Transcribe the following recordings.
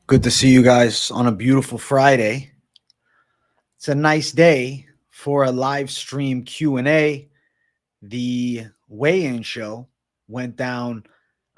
Good to see you guys on a beautiful Friday. It's a nice day for a live stream Q&A. The weigh-in show went down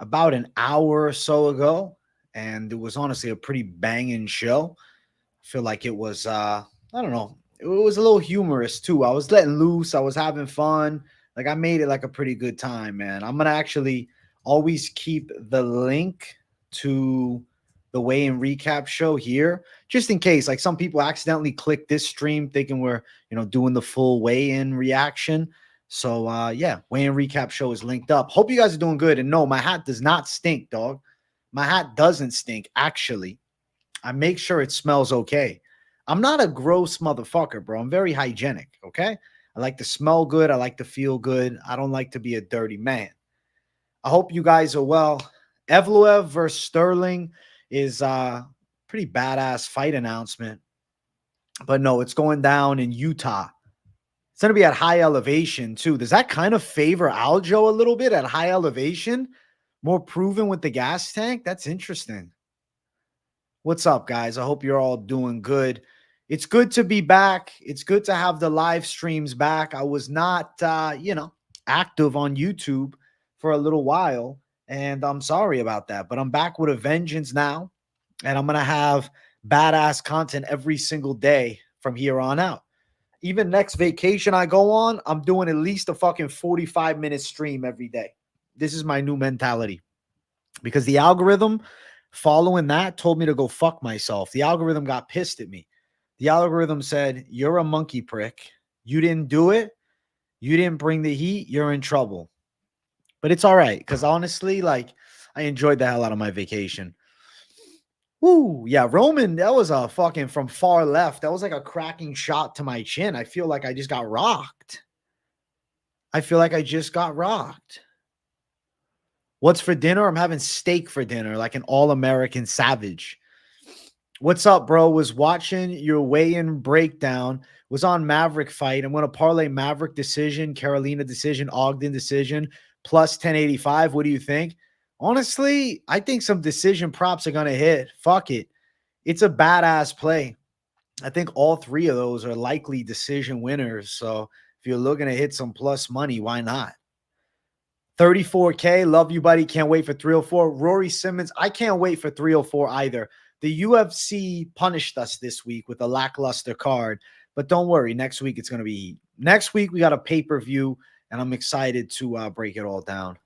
about an hour or so ago, and it was honestly a pretty banging show. I feel like it was, I don't know, it was a little humorous too. I was letting loose. I was having fun. Like, I made it like a pretty good time, man. I'm going to actually always keep the link to the weigh-in recap show here, just in case. Like, some people accidentally click this stream thinking we're, doing the full weigh-in reaction. So, yeah, weigh-in recap show is linked up. Hope you guys are doing good. And no, my hat does not stink, dog. My hat doesn't stink, actually. I make sure it smells okay. I'm not a gross motherfucker, bro. I'm very hygienic, okay? I like to smell good. I like to feel good. I don't like to be a dirty man. I hope you guys are well. Evloev versus Sterling is a pretty badass fight announcement. But no, it's going down in Utah. It's going to be at high elevation, too. Does that kind of favor Algeo a little bit at high elevation? More proven with the gas tank? That's interesting. What's up, guys? I hope you're all doing good. It's good to be back. It's good to have the live streams back. I was not, active on YouTube for a little while, and I'm sorry about that. But I'm back with a vengeance now, and I'm going to have badass content every single day from here on out. Even next vacation I go on, I'm doing at least a fucking 45-minute stream every day. This is my new mentality because the algorithm following that told me to go fuck myself. The algorithm got pissed at me. The algorithm said, you're a monkey prick. You didn't do it. You didn't bring the heat. You're in trouble. But it's all right because honestly, like, I enjoyed the hell out of my vacation. Woo, yeah, Roman, that was a fucking from far left. That was like a cracking shot to my chin. I feel like I just got rocked. What's for dinner? I'm having steak for dinner, like an all-American savage. What's up, bro? Was watching your weigh-in breakdown. Was on Maverick fight. I'm going to parlay Maverick decision, Carolina decision, Ogden decision, plus 1085. What do you think? Honestly, I think some decision props are going to hit. Fuck it. It's a badass play. I think all three of those are likely decision winners. So if you're looking to hit some plus money, why not? 34K. Love you, buddy. Can't wait for 304. Rory Simmons. I can't wait for 304 either. The UFC punished us this week with a lackluster card. But don't worry. Next week, it's going to be – next week, we got a pay-per-view, and I'm excited to break it all down.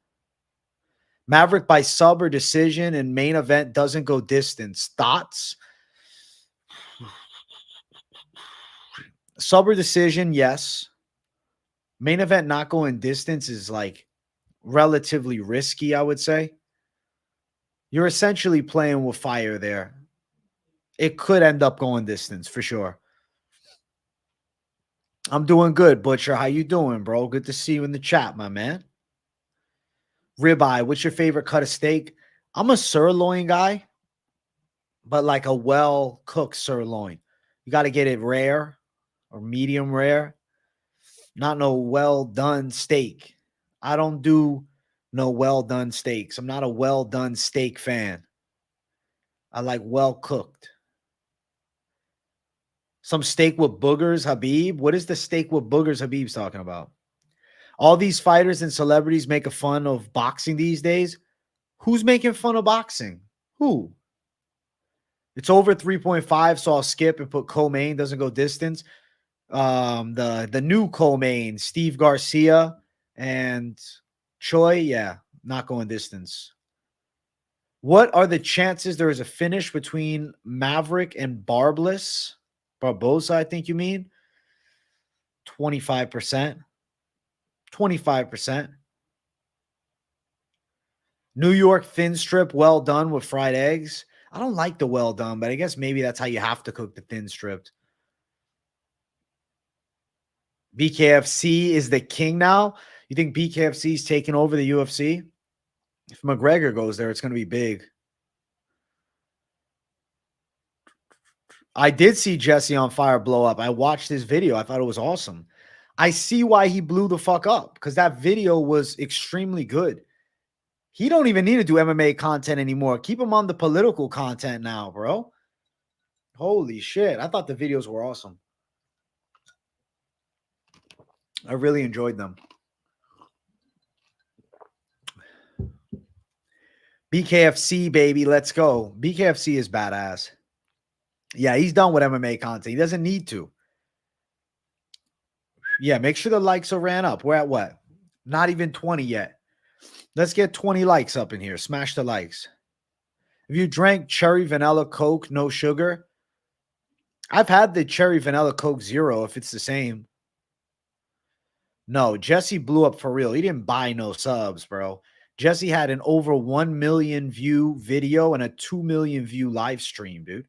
Maverick by sub or decision and main event doesn't go distance. Thoughts? Sub or decision, yes. Main event not going distance is like relatively risky, I would say. You're essentially playing with fire there. It could end up going distance for sure. I'm doing good, Butcher. How you doing, bro? Good to see you in the chat, my man. Ribeye, what's your favorite cut of steak? I'm a sirloin guy, but like a well-cooked sirloin. You got to get it rare or medium rare. Not no well-done steak. I don't do no well-done steaks. I'm not a well-done steak fan. I like well-cooked. Some steak with boogers, Habib. What is the steak with boogers Habib's talking about? All these fighters and celebrities make a fun of boxing these days. Who's making fun of boxing? Who? It's over 3.5, so I'll skip and put co-main. Doesn't go distance. The new co-main, Steve Garcia and Choi, yeah, not going distance. What are the chances there is a finish between Maverick and Barbosa, I think you mean? 25%. 25%. New York thin strip, well done with fried eggs. I don't like the well done, but I guess maybe that's how you have to cook the thin stripped. BKFC is the king now. You think BKFC is taking over the UFC? If McGregor goes there, it's going to be big. I did see Jesse on Fire blow up. I watched his video. I thought it was awesome. I see why he blew the fuck up, because that video was extremely good. He don't even need to do MMA content anymore. Keep him on the political content now, bro. Holy shit. I thought the videos were awesome. I really enjoyed them. BKFC, baby. Let's go. BKFC is badass. Yeah, he's done with MMA content. He doesn't need to. Yeah, make sure the likes are ran up. We're at what? Not even 20 yet. Let's get 20 likes up in here. Smash the likes. If you drank cherry vanilla Coke, no sugar, I've had the cherry vanilla Coke Zero if it's the same. No, Jesse blew up for real. He didn't buy no subs, bro. Jesse had an over 1 million view video and a 2 million view live stream, dude.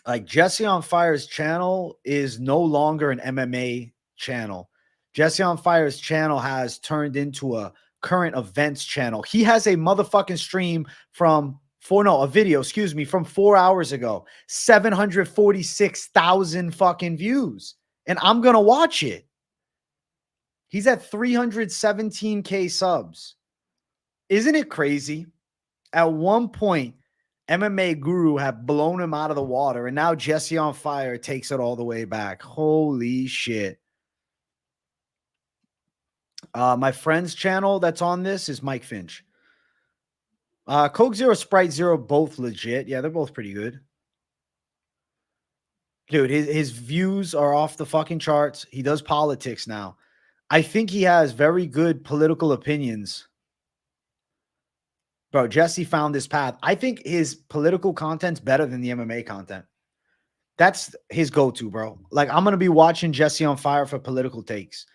Like, Jesse on Fire's channel is no longer an MMA channel. Jesse on Fire's channel has turned into a current events channel. He has a motherfucking stream from a video, from 4 hours ago. 746,000 fucking views. And I'm going to watch it. He's at 317K subs. Isn't it crazy? At one point, MMA Guru had blown him out of the water, and now Jesse on Fire takes it all the way back. Holy shit. My friend's channel that's on this is Mike Finch. Coke Zero, Sprite Zero, both legit. Yeah, they're both pretty good. Dude, his views are off the fucking charts. He does politics now. I think he has very good political opinions. Bro, Jesse found this path. I think his political content's better than the MMA content. That's his go-to, bro. Like, I'm going to be watching Jesse on Fire for political takes.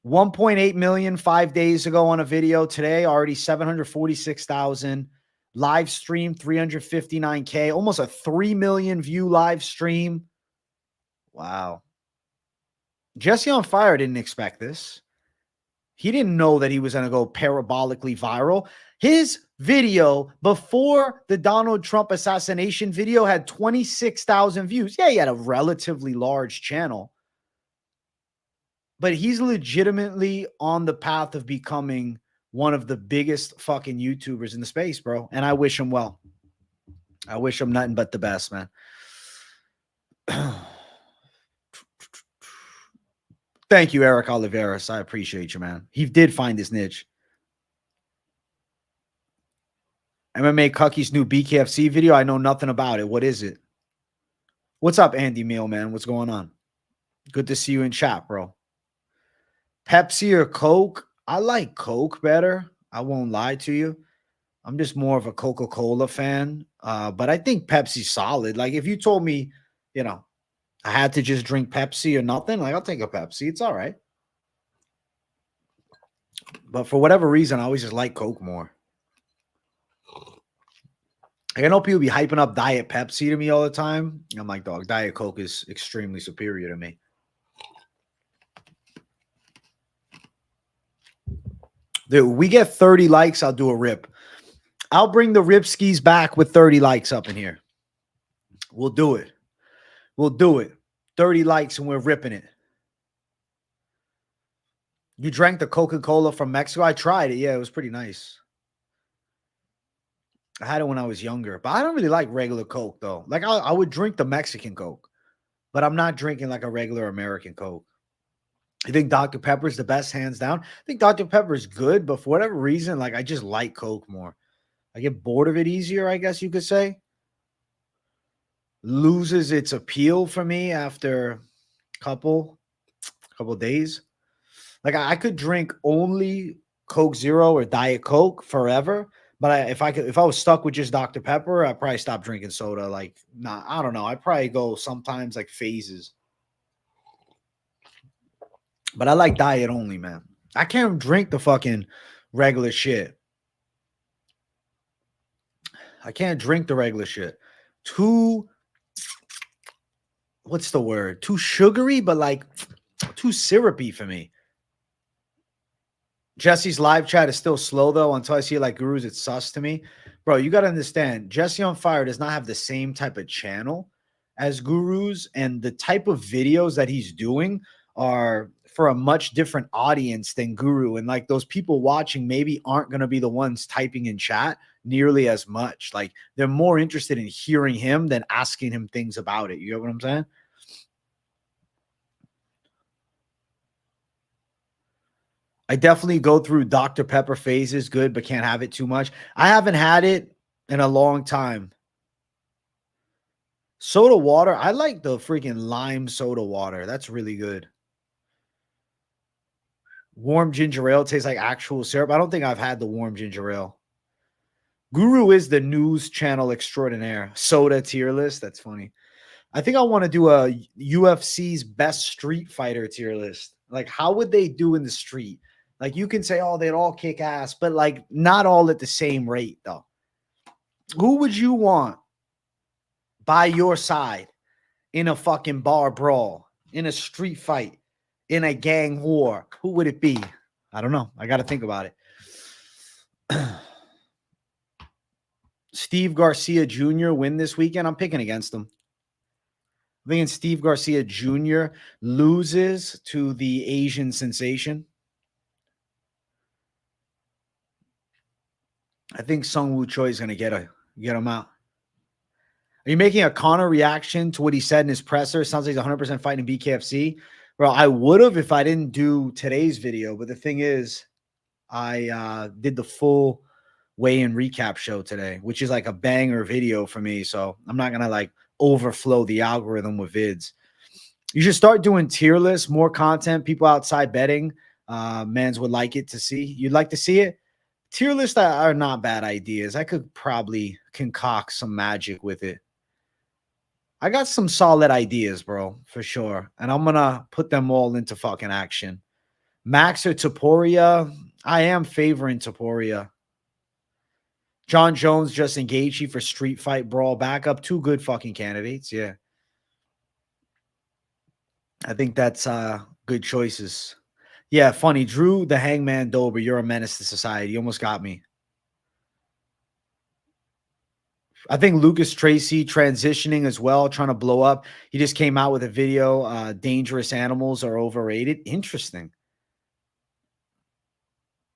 1.8 million 5 days ago on a video. Today, already 746,000. Live stream, 359K. Almost a 3 million view live stream. Wow. Jesse on Fire didn't expect this. He didn't know that he was going to go parabolically viral. His video before the Donald Trump assassination video had 26,000 views. Yeah, he had a relatively large channel. But he's legitimately on the path of becoming one of the biggest fucking YouTubers in the space, bro. And I wish him well. I wish him nothing but the best, man. Thank you, Eric Oliveras. I appreciate you, man. He did find his niche. MMA Cucky's new BKFC video. I know nothing about it. What is it? What's up, Andy Meal, man? What's going on? Good to see you in chat, bro. Pepsi or Coke? I like Coke better. I won't lie to you. I'm just more of a Coca-Cola fan. But I think Pepsi's solid. Like, if you told me, you know, I had to just drink Pepsi or nothing, like, I'll take a Pepsi. It's all right. But for whatever reason, I always just like Coke more. Like, I know people be hyping up Diet Pepsi to me all the time. I'm like, dog, Diet Coke is extremely superior to me. Dude, we get 30 likes, I'll do a rip. I'll bring the rip skis back with 30 likes up in here. We'll do it. We'll do it. 30 likes and we're ripping it. You drank the Coca-Cola from Mexico? I tried it. Yeah, it was pretty nice. I had it when I was younger, but I don't really like regular Coke, though. Like, I would drink the Mexican Coke, but I'm not drinking like a regular American Coke. I think Dr. Pepper is the best, hands down. I think Dr. Pepper is good, but for whatever reason, like, I just like Coke more. I get bored of it easier, I guess you could say. Loses its appeal for me after a couple days. Like, I could drink only Coke Zero or Diet Coke forever, but if I was stuck with just Dr. Pepper, I'd probably stop drinking soda. Like, nah, I don't know. I'd probably go sometimes like phases. But I like diet only, man. I can't drink the fucking regular shit. I can't drink the regular shit. What's the word? Too sugary, but like too syrupy for me. Jesse's live chat is still slow, though. Until I see it like Gurus, it's sus to me. Bro, you got to understand, Jesse on Fire does not have the same type of channel as Gurus, and the type of videos that he's doing are for a much different audience than Guru. And like those people watching maybe aren't going to be the ones typing in chat nearly as much. Like they're more interested in hearing him than asking him things about it. You get what I'm saying? I definitely go through Dr. Pepper phases, good, but can't have it too much. I haven't had it in a long time. Soda water, I like the freaking lime soda water. That's really good. Warm ginger ale tastes like actual syrup. I don't think I've had the warm ginger ale. Guru is the news channel extraordinaire. Soda tier list. That's funny. I think I want to do a UFC's best street fighter tier list. Like, how would they do in the street? Like, you can say, oh, they'd all kick ass, but like not all at the same rate, though. Who would you want by your side in a fucking bar brawl, in a street fight, in a gang war? Who would it be? I don't know. I got to think about it. Steve Garcia Jr. win this weekend. I'm picking against him. I'm thinking Steve Garcia Jr. loses to the Asian sensation. I think Sungwoo Choi is going to get him out. Are you making a Conor reaction to what he said in his presser? Sounds like he's 100% fighting BKFC. Bro, I would have if I didn't do today's video. But the thing is, I did the full weigh-in recap show today, which is like a banger video for me. So I'm not going to like overflow the algorithm with vids. You should start doing tier lists, more content. People outside betting, mans would like it to see. You'd like to see it? Tier lists are not bad ideas. I could probably concoct some magic with it. I got some solid ideas, bro, for sure. And I'm going to put them all into fucking action. Max or Topuria? I am favoring Topuria. John Jones, Justin Gaethje for street fight brawl backup. Two good fucking candidates, yeah. I think that's good choices. Yeah, funny. Drew the Hangman Dober, you're a menace to society. You almost got me. I think Lucas Tracy transitioning as well, trying to blow up. He just came out with a video. Dangerous animals are overrated. Interesting.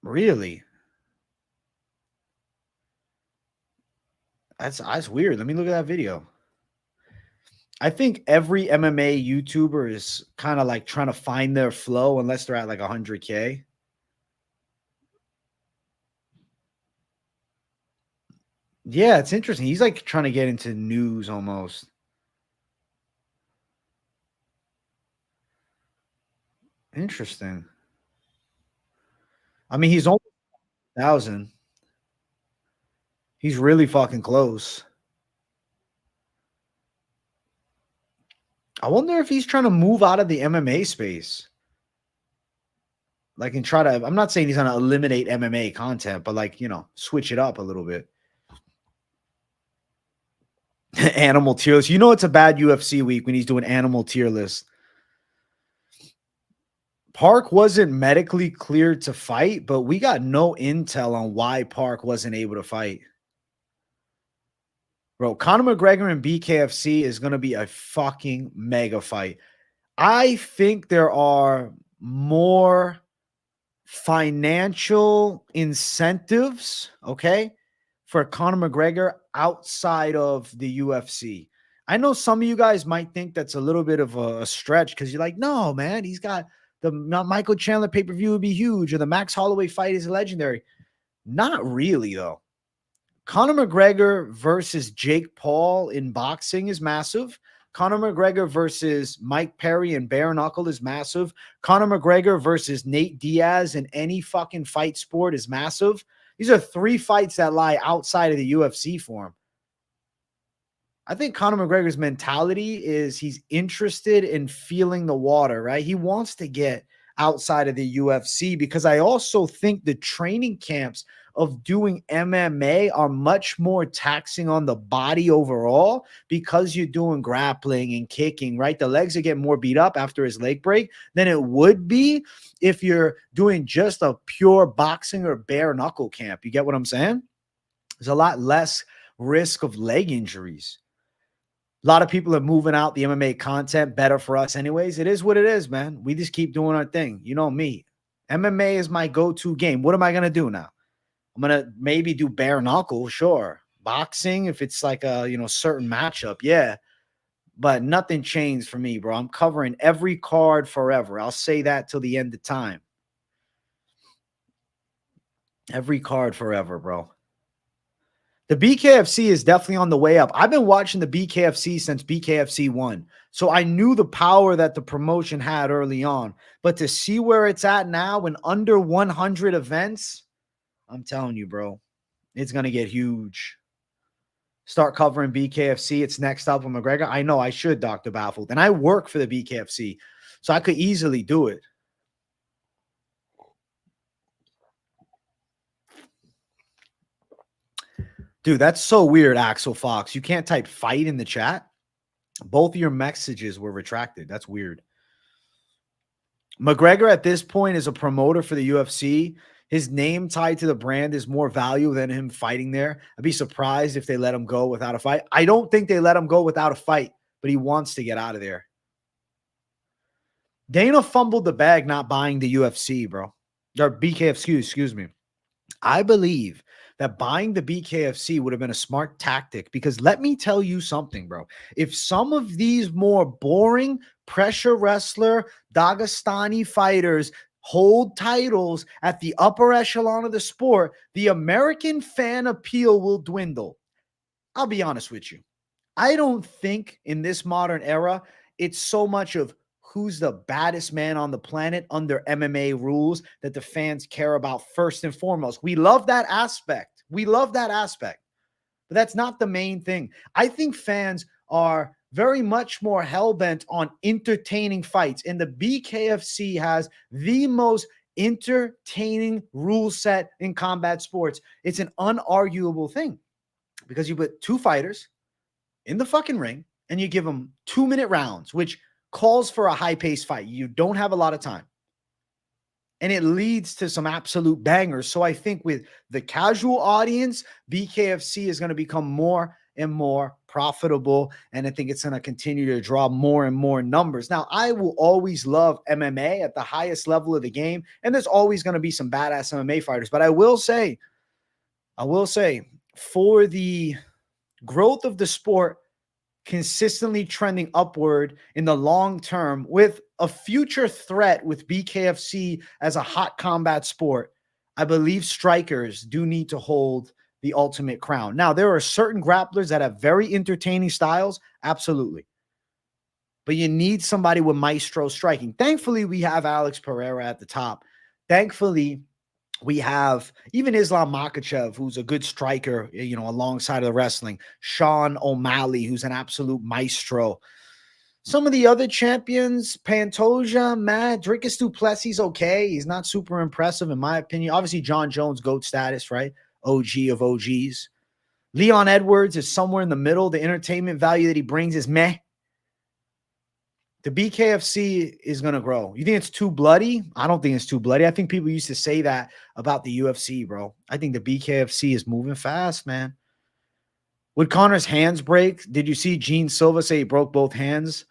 Really? That's weird. Let me look at that video. I think every MMA YouTuber is kind of like trying to find their flow unless they're at like 100K. Yeah, it's interesting. He's like trying to get into news almost. Interesting. I mean, he's only 1,000. He's really fucking close. I wonder if he's trying to move out of the MMA space. Like, and try to, I'm not saying he's going to eliminate MMA content, but like, you know, switch it up a little bit. Animal tier list. You know, it's a bad UFC week when he's doing animal tier list. Park wasn't medically cleared to fight, but we got no intel on why Park wasn't able to fight. Bro, Conor McGregor and BKFC is going to be a fucking mega fight. I think there are more financial incentives, okay, for Conor McGregor outside of the UFC. I know some of you guys might think that's a little bit of a stretch because you're like, no, man, he's got the Michael Chandler pay-per-view would be huge or the Max Holloway fight is legendary. Not really, though. Conor McGregor versus Jake Paul in boxing is massive. Conor McGregor versus Mike Perry and bare knuckle is massive. Conor McGregor versus Nate Diaz in any fucking fight sport is massive. These are three fights that lie outside of the UFC for him. I think Conor McGregor's mentality is he's interested in feeling the water, right? He wants to get outside of the UFC because I also think the training camps of doing MMA are much more taxing on the body overall because you're doing grappling and kicking, right? The legs are getting more beat up after his leg break than it would be if you're doing just a pure boxing or bare knuckle camp. You get what I'm saying? There's a lot less risk of leg injuries. A lot of people are moving out the MMA content better for us anyways. It is what it is, man. We just keep doing our thing. You know me. MMA is my go-to game. What am I going to do now? I'm going to maybe do bare knuckle, sure. Boxing, if it's like a, certain matchup, yeah. But nothing changed for me, bro. I'm covering every card forever. I'll say that till the end of time. Every card forever, bro. The BKFC is definitely on the way up. I've been watching the BKFC since BKFC 1. So I knew the power that the promotion had early on. But to see where it's at now in under 100 events, I'm telling you, bro, it's going to get huge. Start covering BKFC. It's next up with McGregor. I know I should, Dr. Baffled. And I work for the BKFC, so I could easily do it. Dude, that's so weird, Axel Fox. You can't type fight in the chat. Both of your messages were retracted. That's weird. McGregor at this point is a promoter for the UFC. His name tied to the brand is more value than him fighting there. I'd be surprised if they let him go without a fight. I don't think they let him go without a fight, but he wants to get out of there. Dana fumbled the bag not buying the UFC, bro. Or BKFC, excuse me. I believe that buying the BKFC would have been a smart tactic because let me tell you something, bro. If some of these more boring pressure wrestler, Dagestani fighters hold titles at the upper echelon of the sport, the American fan appeal will dwindle. I'll be honest with you. I don't think in this modern era, it's so much of who's the baddest man on the planet under MMA rules that the fans care about first and foremost. We love that aspect. But that's not the main thing. I think fans are very much more hell-bent on entertaining fights, and the BKFC has the most entertaining rule set in combat sports. It's an unarguable thing because you put two fighters in the fucking ring and you give them 2-minute rounds, which calls for a high-paced fight. You don't have a lot of time. And it leads to some absolute bangers. So I think with the casual audience, BKFC is going to become more and more profitable. And I think it's going to continue to draw more and more numbers. Now, I will always love MMA at the highest level of the game. And there's always going to be some badass MMA fighters. But I will say, for the growth of the sport, consistently trending upward in the long term with a future threat with BKFC as a hot combat sport, I believe strikers do need to hold the ultimate crown. Now, there are certain grapplers that have very entertaining styles, absolutely. But you need somebody with maestro striking. Thankfully, we have Alex Pereira at the top. Thankfully, we have even Islam Makhachev, who's a good striker, alongside of the wrestling. Sean O'Malley, who's an absolute maestro. Some of the other champions, Pantoja, Dricus du Plessis, okay. He's not super impressive, in my opinion. Obviously, John Jones, GOAT status, right? OG of OGs. Leon Edwards is somewhere in the middle. The entertainment value that he brings is meh. The BKFC is going to grow. You think it's too bloody? I don't think it's too bloody. I think people used to say that about the UFC, bro. I think the BKFC is moving fast, man. Would Connor's hands break? Did you see Gene Silva say he broke both hands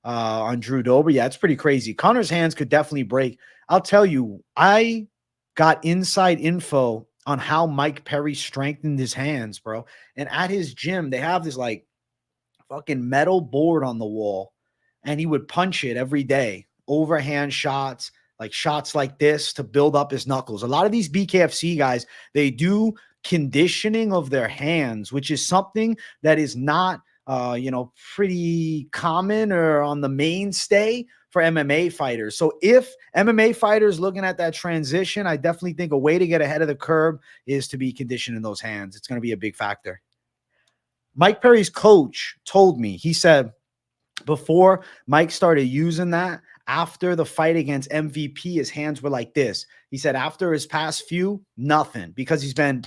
on Drew Dober? Yeah, it's pretty crazy. Connor's hands could definitely break. I'll tell you, I got inside info on how Mike Perry strengthened his hands, bro. And at his gym, they have this like fucking metal board on the wall. And he would punch it every day, overhand shots, like shots like this to build up his knuckles. A lot of these BKFC guys, they do conditioning of their hands, which is something that is not, pretty common or on the mainstay for MMA fighters. So if MMA fighters looking at that transition, I definitely think a way to get ahead of the curve is to be conditioning those hands. It's going to be a big factor. Mike Perry's coach told me, he said, before Mike started using that, after the fight against MVP, his hands were like this. He said after his past few, nothing, because he's been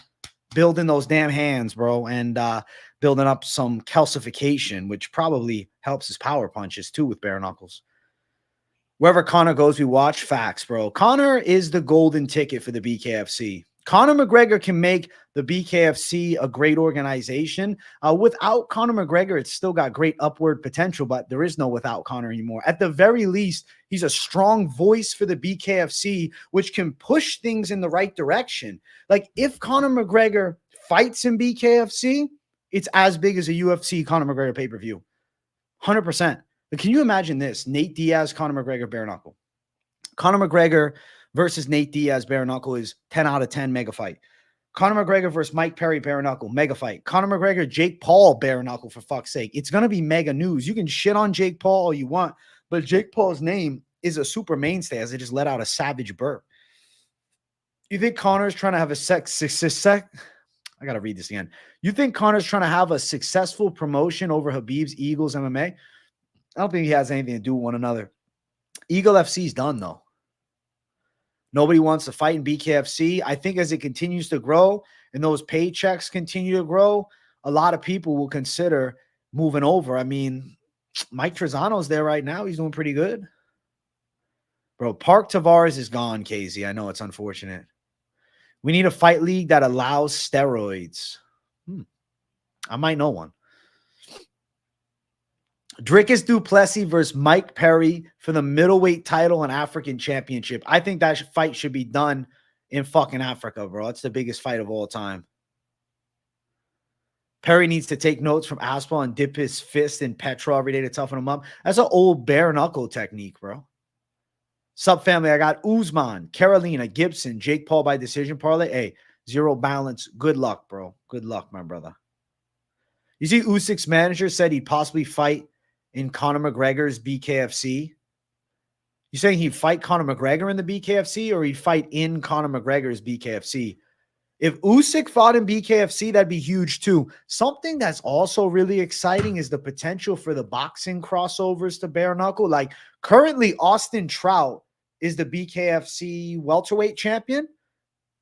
building those damn hands, bro, and building up some calcification, which probably helps his power punches too with bare knuckles. Wherever Connor goes, we watch. Facts, bro. Connor is the golden ticket for the BKFC. Conor McGregor can make the BKFC a great organization. Without Conor McGregor, it's still got great upward potential, but there is no without Conor anymore. At the very least, he's a strong voice for the BKFC, which can push things in the right direction. Like if Conor McGregor fights in BKFC, it's as big as a UFC Conor McGregor pay-per-view. 100%. But can you imagine this? Nate Diaz, Conor McGregor, bare knuckle. Conor McGregor versus Nate Diaz, bare knuckle is 10 out of 10 mega fight. Conor McGregor versus Mike Perry, bare knuckle, mega fight. Conor McGregor, Jake Paul, bare knuckle, for fuck's sake. It's going to be mega news. You can shit on Jake Paul all you want, but Jake Paul's name is a super mainstay as they just let out a savage burp. You think Conor's trying to have a I got to read this again. You think Conor's trying to have a successful promotion over Khabib's Eagles MMA? I don't think he has anything to do with one another. Eagle FC's done, though. Nobody wants to fight in BKFC. I think as it continues to grow and those paychecks continue to grow, a lot of people will consider moving over. I mean, Mike Trezano's there right now. He's doing pretty good. Bro, Park Tavares is gone, KZ. I know it's unfortunate. We need a fight league that allows steroids. I might know one. Dricus du Plessis versus Mike Perry for the middleweight title and African championship. I think that fight should be done in fucking Africa, bro. It's the biggest fight of all time. Perry needs to take notes from Aspel and dip his fist in petrol every day to toughen him up. That's an old bare knuckle technique, bro. Sup, family? I got Usman, Carolina, Gibson, Jake Paul by decision parlay. Hey, zero balance. Good luck, bro. Good luck, my brother. You see, Usyk's manager said he'd possibly fight in Conor McGregor's BKFC. You saying he'd fight Conor McGregor in the BKFC or he'd fight in Conor McGregor's BKFC? If Usyk fought in BKFC, that'd be huge too. Something that's also really exciting is the potential for the boxing crossovers to bare knuckle. Like currently, Austin Trout is the BKFC welterweight champion.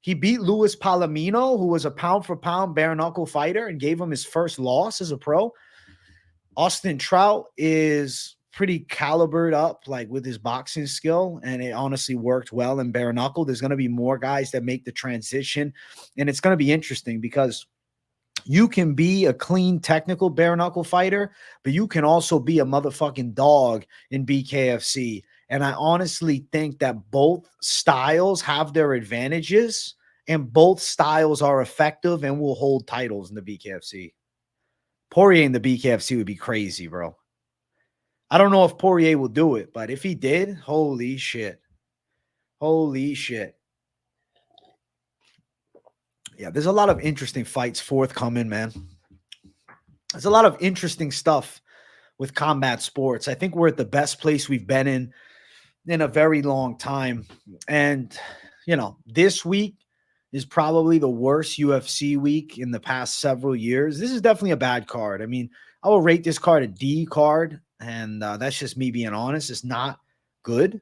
He beat Luis Palomino, who was a pound-for-pound bare-knuckle fighter, and gave him his first loss as a pro. Austin Trout is pretty calibered up, like with his boxing skill, and it honestly worked well in bare-knuckle. There's going to be more guys that make the transition, and it's going to be interesting because you can be a clean, technical bare-knuckle fighter, but you can also be a motherfucking dog in BKFC. And I honestly think that both styles have their advantages and both styles are effective and will hold titles in the BKFC. Poirier in the BKFC would be crazy, bro. I don't know if Poirier will do it, but if he did, holy shit. Holy shit. Yeah, there's a lot of interesting fights forthcoming, man. There's a lot of interesting stuff with combat sports. I think we're at the best place we've been in a very long time. And, you know, this week is probably the worst UFC week in the past several years. This is definitely a bad card. I mean, I will rate this card a D card, and that's just me being honest. It's not good.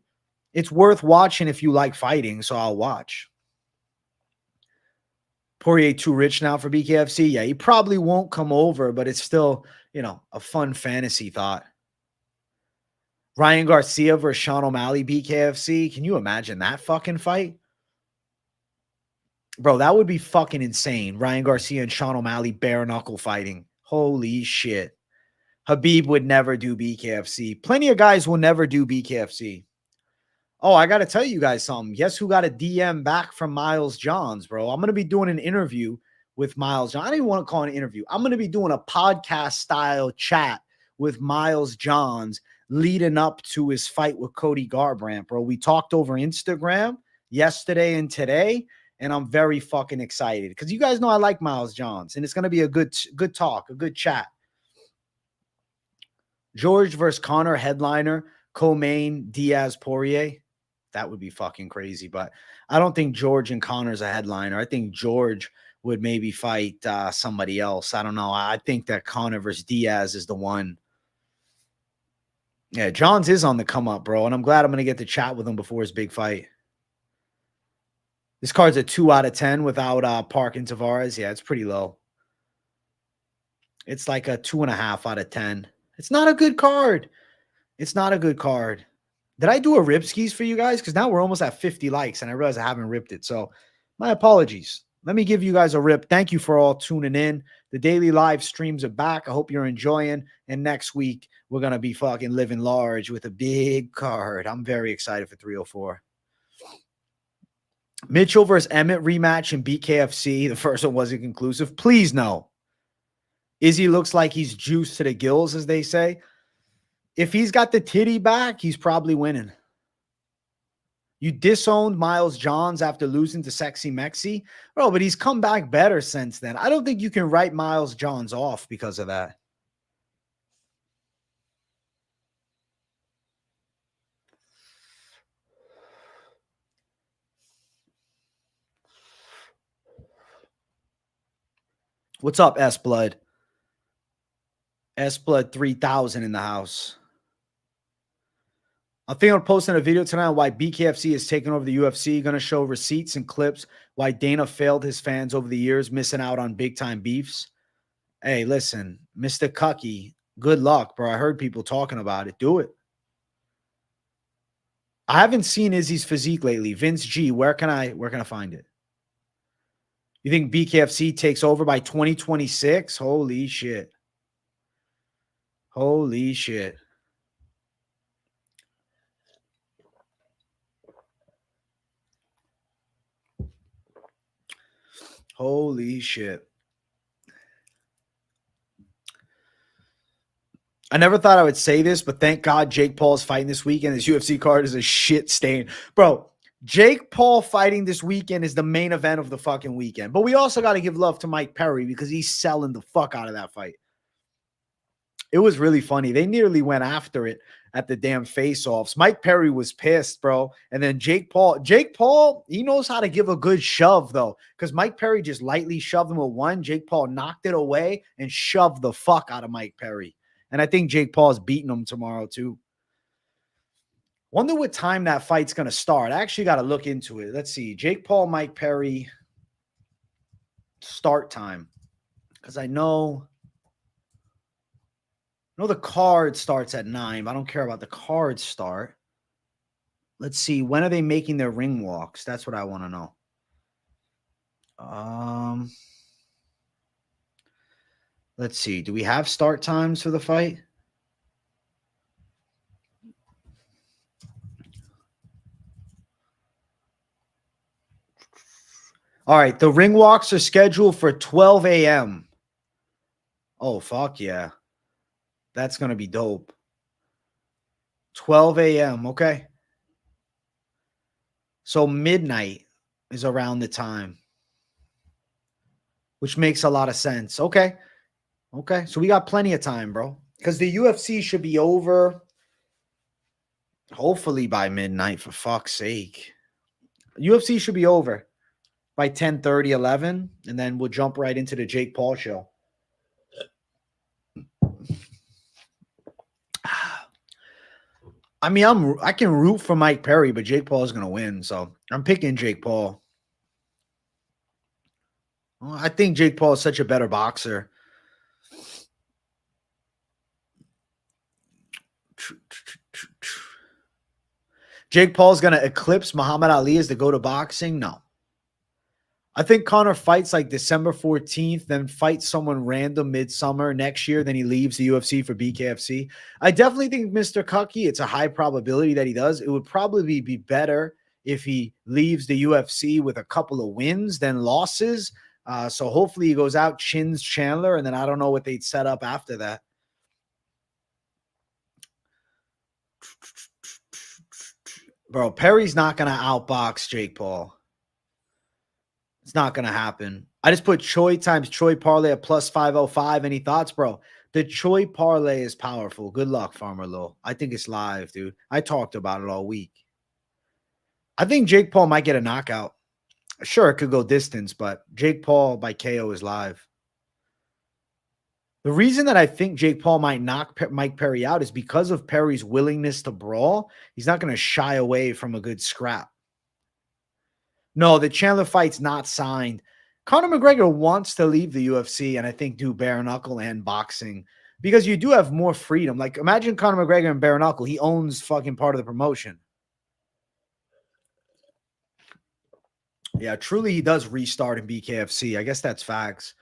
It's worth watching if you like fighting, so I'll watch. Poirier too rich now for BKFC? Yeah, he probably won't come over, but it's still, you know, a fun fantasy thought. Ryan Garcia versus Sean O'Malley BKFC. Can you imagine that fucking fight? Bro, that would be fucking insane. Ryan Garcia and Sean O'Malley bare knuckle fighting. Holy shit. Khabib would never do BKFC. Plenty of guys will never do BKFC. Oh, I got to tell you guys something. Guess who got a DM back from Miles Johns, bro? I'm going to be doing an interview with Miles Johns. I don't even want to call it an interview. I'm going to be doing a podcast style chat with Miles Johns leading up to his fight with Cody Garbrandt, bro. We talked over Instagram yesterday and today, and I'm very fucking excited because you guys know I like Miles Johns, and it's going to be a good talk, a good chat. George versus Connor headliner, co-main Diaz Poirier. That would be fucking crazy, but I don't think George and Connor's a headliner. I think George would maybe fight somebody else. I don't know. I think that Connor versus Diaz is the one. Yeah, Johns is on the come up, bro, and I'm glad I'm going to get to chat with him before his big fight. This card's a 2 out of 10 without Park and Tavares. Yeah, it's pretty low. It's like a 2.5 out of 10. It's not a good card. It's not a good card. Did I do a rip skis for you guys? Because now we're almost at 50 likes, and I realize I haven't ripped it. So My apologies. Let me give you guys a rip. Thank you for all tuning in. The daily live streams are back. I hope you're enjoying. And next week, we're going to be fucking living large with a big card. I'm very excited for 304. Mitchell versus Emmett rematch in BKFC. The first one wasn't conclusive. Please no. Izzy looks like he's juiced to the gills, as they say. If he's got the titty back, he's probably winning. You disowned Miles Johns after losing to Sexy Mexi. Bro, but he's come back better since then. I don't think you can write Miles Johns off because of that. What's up, S-Blood? S-Blood 3000 in the house. I think I'm posting a video tonight on why BKFC is taking over the UFC. Going to show receipts and clips why Dana failed his fans over the years, missing out on big-time beefs. Hey, listen, Mr. Cucky, good luck, bro. I heard people talking about it. Do it. I haven't seen Izzy's physique lately. Vince G, where can I find it? You think BKFC takes over by 2026? Holy shit. Holy shit. Holy shit. I never thought I would say this, but thank God Jake Paul is fighting this weekend. His UFC card is a shit stain. Bro, Jake Paul fighting this weekend is the main event of the fucking weekend. But we also got to give love to Mike Perry because he's selling the fuck out of that fight. It was really funny. They nearly went after it at the damn face-offs. Mike Perry was pissed, bro. And then Jake Paul, he knows how to give a good shove, though, because Mike Perry just lightly shoved him with one. Jake Paul knocked it away and shoved the fuck out of Mike Perry. And I think Jake Paul's beating him tomorrow, too. Wonder what time that fight's going to start. I actually got to look into it. Let's see. Jake Paul, Mike Perry, start time. Because I know the card starts at 9, but I don't care about the card start. Let's see. When are they making their ring walks? That's what I want to know. Let's see. Do we have start times for the fight? All right. The ring walks are scheduled for 12 a.m. Oh, fuck yeah. That's going to be dope. 12 a.m. Okay. So midnight is around the time, which makes a lot of sense. Okay. Okay. So we got plenty of time, bro, because the UFC should be over hopefully by midnight, for fuck's sake. UFC should be over by 10:30, 11, and then we'll jump right into the Jake Paul show. I mean, I can root for Mike Perry, but Jake Paul is going to win, so I'm picking Jake Paul. I think Jake Paul is such a better boxer. Jake Paul's going to eclipse Muhammad Ali as the go to boxing? No. I think Conor fights like December 14th, then fights someone random midsummer next year, then he leaves the UFC for BKFC. I definitely think Mr. Cucky, it's a high probability that he does. It would probably be better if he leaves the UFC with a couple of wins than losses. So hopefully he goes out, chins Chandler, and then I don't know what they'd set up after that. Bro, Perry's not going to outbox Jake Paul. It's not going to happen. I just put Choi times Choi parlay at plus 505. Any thoughts, bro? The Choi parlay is powerful. Good luck, Farmer Low. I think it's live, dude. I talked about it all week. I think Jake Paul might get a knockout. Sure, it could go distance, but Jake Paul by KO is live. The reason that I think Jake Paul might knock Mike Perry out is because of Perry's willingness to brawl. He's not going to shy away from a good scrap. No, the Chandler fight's not signed. Conor McGregor wants to leave the UFC and I think do bare knuckle and boxing because you do have more freedom. Like imagine Conor McGregor and bare knuckle. He owns fucking part of the promotion. Yeah, truly he does restart in BKFC. I guess that's facts.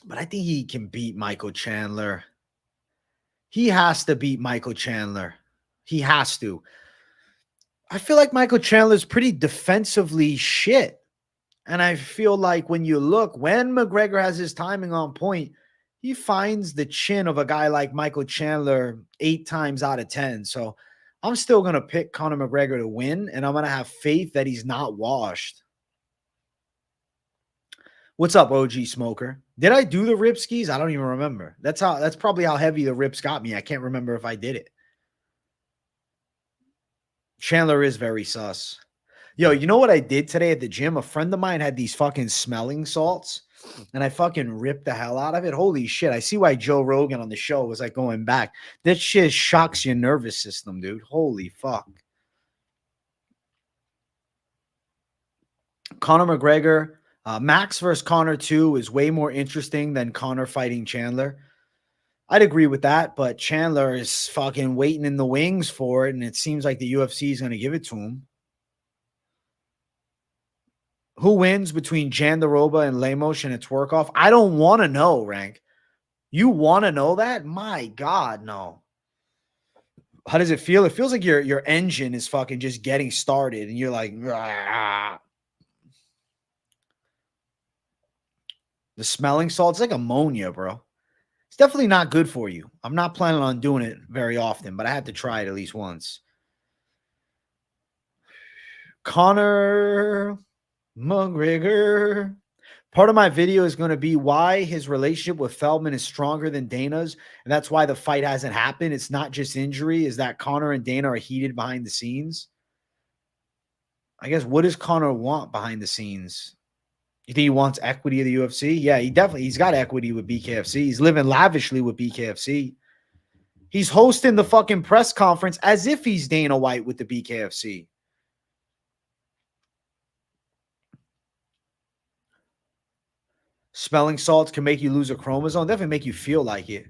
But I think he can beat Michael Chandler. He has to beat Michael Chandler. He has to. I feel like Michael Chandler's pretty defensively shit. And I feel like when you look, when McGregor has his timing on point, he finds the chin of a guy like Michael Chandler 8 times out of 10. So I'm still going to pick Conor McGregor to win, and I'm going to have faith that he's not washed. What's up, OG Smoker? Did I do the rip skis? I don't even remember. That's probably how heavy the rips got me. I can't remember if I did it. Chandler is very sus. Yo, you know what I did today at the gym? A friend of mine had these fucking smelling salts, and I fucking ripped the hell out of it. Holy shit. I see why Joe Rogan on the show was like going back. That shit shocks your nervous system, dude. Holy fuck. Conor McGregor, Max versus Conor 2 is way more interesting than Conor fighting Chandler. I'd agree with that, but Chandler is fucking waiting in the wings for it, and it seems like the UFC is going to give it to him. Who wins between Jandiroba and Lemos and it's work off? I don't want to know, Rank. You want to know that? My God, no. How does it feel? It feels like your engine is fucking just getting started, and you're like, rah. The smelling salt, it's like ammonia, bro. It's definitely not good for you. I'm not planning on doing it very often, but I had to try it at least once. Conor McGregor. Part of my video is going to be why his relationship with Feldman is stronger than Dana's, and that's why the fight hasn't happened. It's not just injury. Is that Conor and Dana are heated behind the scenes? I guess, what does Conor want behind the scenes? You think he wants equity of the UFC? Yeah, he's got equity with BKFC. He's living lavishly with BKFC. He's hosting the fucking press conference as if he's Dana White with the BKFC. Smelling salts can make you lose a chromosome. Definitely make you feel like it.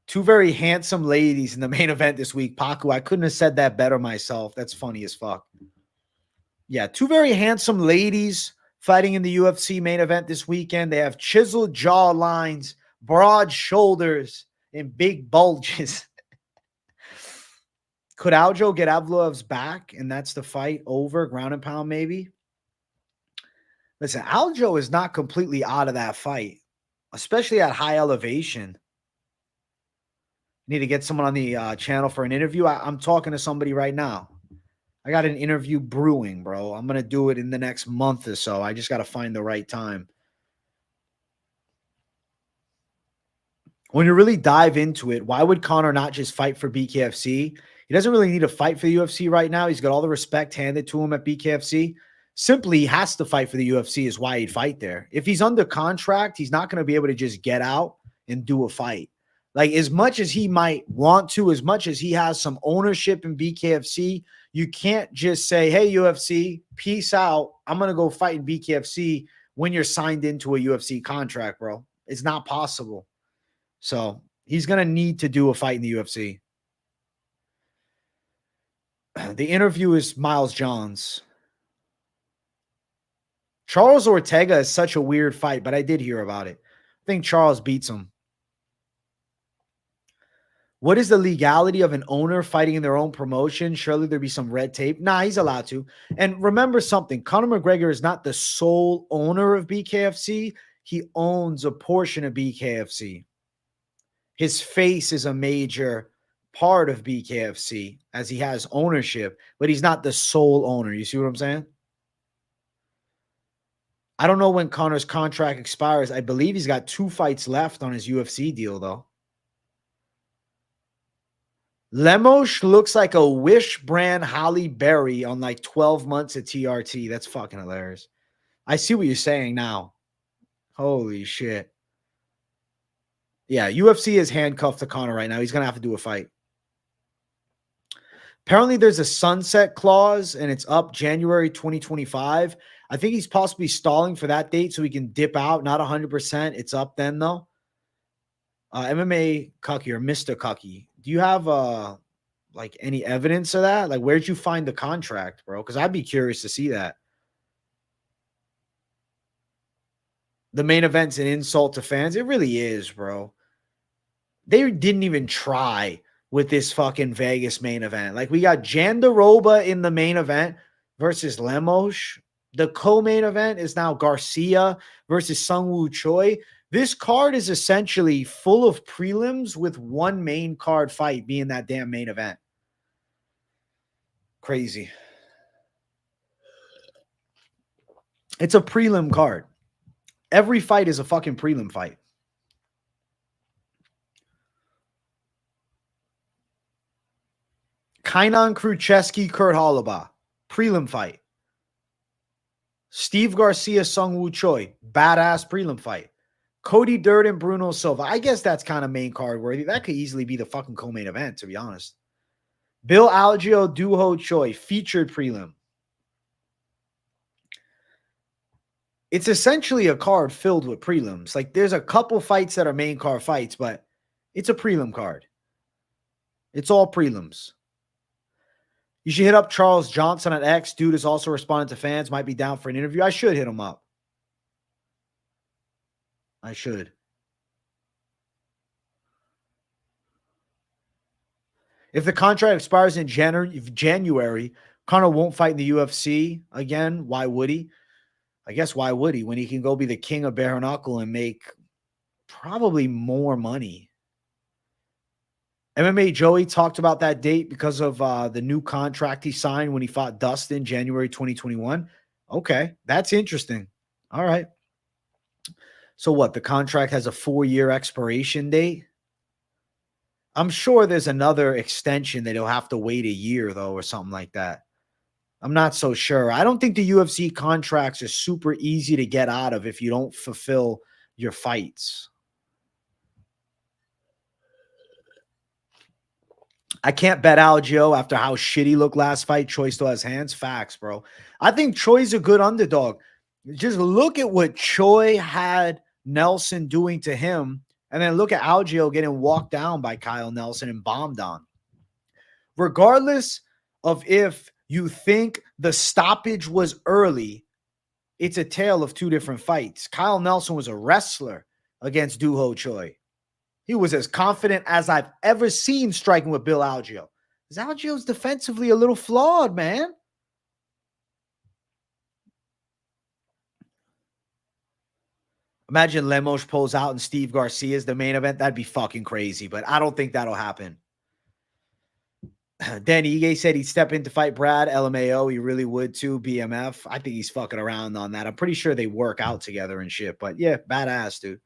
Two very handsome ladies in the main event this week. Paku, I couldn't have said that better myself. That's funny as fuck. Yeah, two very handsome ladies fighting in the UFC main event this weekend. They have chiseled jaw lines, broad shoulders, and big bulges. Could Algeo get Evloev's back, and that's the fight over? Ground and pound, maybe? Listen, Algeo is not completely out of that fight, especially at high elevation. Need to get someone on the channel for an interview. I'm talking to somebody right now. I got an interview brewing, bro. I'm going to do it in the next month or so. I just got to find the right time. When you really dive into it, why would Conor not just fight for BKFC? He doesn't really need to fight for the UFC right now. He's got all the respect handed to him at BKFC. Simply, he has to fight for the UFC is why he'd fight there. If he's under contract, he's not going to be able to just get out and do a fight. Like, as much as he might want to, as much as he has some ownership in BKFC, you can't just say, hey, UFC, peace out. I'm going to go fight in BKFC when you're signed into a UFC contract, bro. It's not possible. So he's going to need to do a fight in the UFC. The interview is Miles Johns. Charles Ortega is such a weird fight, but I did hear about it. I think Charles beats him. What is the legality of an owner fighting in their own promotion? Surely there'd be some red tape. Nah, he's allowed to. And remember something. Conor McGregor is not the sole owner of BKFC. He owns a portion of BKFC. His face is a major part of BKFC as he has ownership, but he's not the sole owner. You see what I'm saying? I don't know when Conor's contract expires. I believe he's got 2 fights left on his UFC deal, though. Lemos looks like a Wish brand Halle Berry on like 12 months at TRT. That's fucking hilarious. I see what you're saying now. Holy shit. Yeah, UFC is handcuffed to Conor right now. He's going to have to do a fight. Apparently, there's a sunset clause, and it's up January 2025. I think he's possibly stalling for that date so he can dip out. Not 100%. It's up then, though. MMA Cucky or Mr. Cucky. Do you have like any evidence of that? Like, where'd you find the contract, bro? Because I'd be curious to see that. The main event's an insult to fans. It really is, bro. They didn't even try with this fucking Vegas main event. Like, we got Jandaroba in the main event versus Lemos. The co-main event is now Garcia versus Sungwoo Choi. This card is essentially full of prelims with one main card fight being that damn main event. Crazy. It's a prelim card. Every fight is a fucking prelim fight. Kainan Krucheski, Kurt Holobaugh. Prelim fight. Steve Garcia, Sungwoo Choi. Badass prelim fight. Cody Durden, Bruno Silva. I guess that's kind of main card worthy. That could easily be the fucking co-main event, to be honest. Bill Algeo, Duho Choi. Featured prelim. It's essentially a card filled with prelims. Like, there's a couple fights that are main card fights, but it's a prelim card. It's all prelims. You should hit up Charles Johnson at X. Dude is also responding to fans. Might be down for an interview. I should hit him up. I should. If the contract expires in January, Conor won't fight in the UFC again. Why would he? I guess why would he when he can go be the king of bare knuckle and make probably more money? MMA Joey talked about that date because of the new contract he signed when he fought Dustin, January 2021. Okay, that's interesting. All right. So what? The contract has a 4-year expiration date? I'm sure there's another extension that he'll have to wait a year, though, or something like that. I'm not so sure. I don't think the UFC contracts are super easy to get out of if you don't fulfill your fights. I can't bet Algeo after how shitty he looked last fight. Choi still has hands. Facts, bro. I think Choi's a good underdog. Just look at what Choi had Nelson doing to him, and then look at Algeo getting walked down by Kyle Nelson and bombed on. Regardless of if you think the stoppage was early, it's a tale of two different fights. Kyle Nelson was a wrestler against Duho Choi. He was as confident as I've ever seen striking with Bill Algeo. Because Algeo's defensively a little flawed, man. Imagine Lemos pulls out and Steve Garcia's the main event. That'd be fucking crazy, but I don't think that'll happen. Dan Ige said he'd step in to fight Brad. LMAO, he really would too. BMF. I think he's fucking around on that. I'm pretty sure they work out together and shit, but yeah, badass, dude.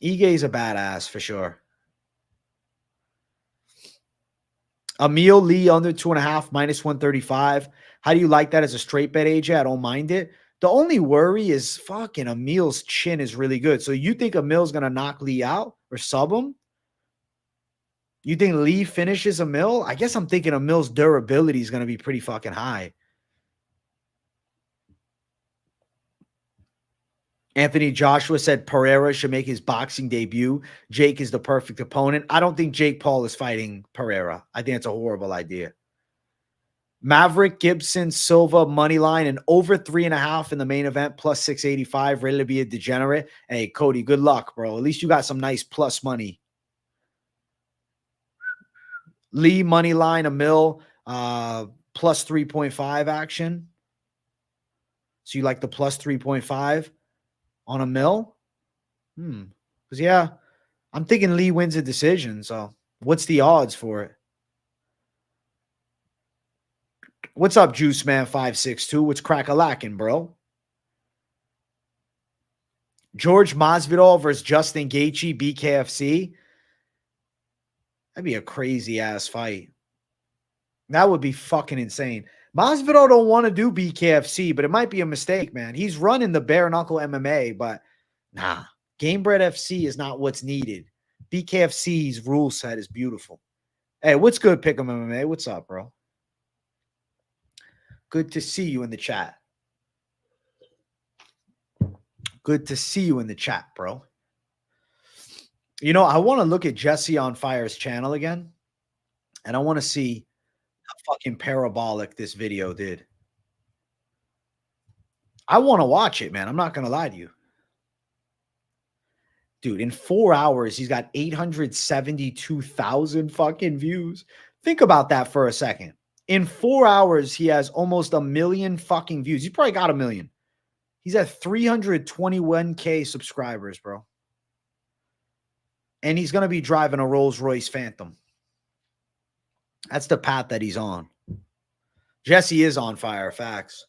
Ige's a badass for sure. Amil Lee under 2.5 minus 135. How do you like that as a straight bet, AJ? I don't mind it. The only worry is fucking Amil's chin is really good. So you think Amil's going to knock Lee out or sub him? You think Lee finishes Amil? I guess I'm thinking Amil's durability is going to be pretty fucking high. Anthony Joshua said Pereira should make his boxing debut. Jake is the perfect opponent. I don't think Jake Paul is fighting Pereira. I think it's a horrible idea. Maverick, Gibson, Silva, money line, and over 3.5 in the main event, plus 685, ready to be a degenerate. Hey, Cody, good luck, bro. At least you got some nice plus money. Lee, money line, Amil, plus 3.5 action. So you like the plus 3.5 on Amil? Because, yeah, I'm thinking Lee wins a decision. So what's the odds for it? What's up, Juice Man 562? What's crack-a-lackin', bro? George Masvidal versus Justin Gaethje, BKFC. That'd be a crazy-ass fight. That would be fucking insane. Masvidal don't want to do BKFC, but it might be a mistake, man. He's running the bare-knuckle MMA, but nah. Gamebred FC is not what's needed. BKFC's rule set is beautiful. Hey, what's good, Pick'em MMA? What's up, bro? Good to see you in the chat. Good to see you in the chat, bro. You know, I want to look at Jesse on Fire's channel again. And I want to see how fucking parabolic this video did. I want to watch it, man. I'm not going to lie to you. Dude, in 4 hours, he's got 872,000 fucking views. Think about that for a second. In 4 hours, he has almost 1 million fucking views. He's probably got 1 million. He's at 321K subscribers, bro. And he's going to be driving a Rolls-Royce Phantom. That's the path that he's on. Jesse is on fire, facts.